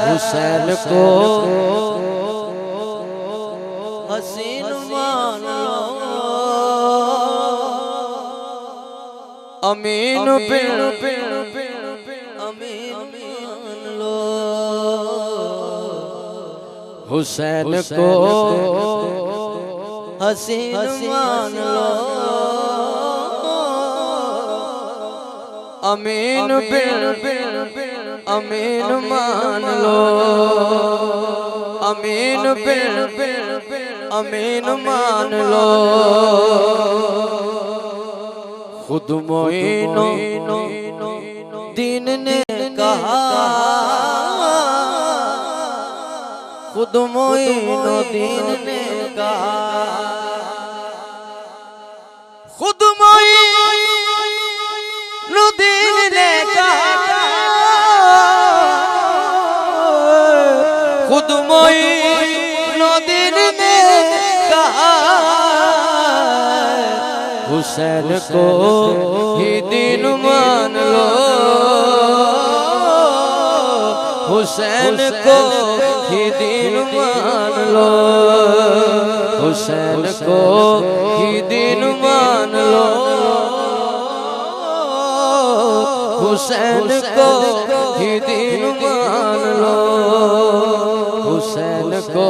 हुसैन को हसीन मान लो, अमीन बिन अमीन मान लो। हुसैन को हसीन मान लो, अमीन बिन अमीन मान लो, अमीन बिन अमीन मान लो। खुद मोइनो दीन ने कहा, खुद मोइनो दीन ने कहा, खुद मोइनो दीन ने कहा, खुद मोइनो दीन ने कहा, हुसैन को ही दीन मान लो, हुसैन को ही दीन मान लो, हुसैन को ही दीन मान लो, हुसैन को ही दीन मान लो, हुसैन को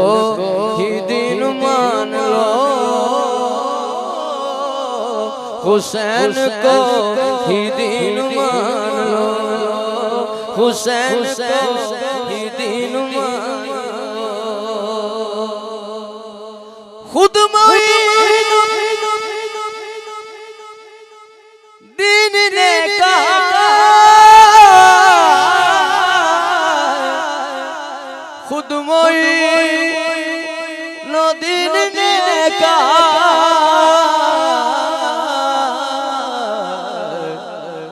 ही दीन मान लो, हुसैन को ही दीन मान लो, हुसैन को ही दीन मान लो। खुद मोइन दीन ने कहा, खुद मोइन दीन ने कहा,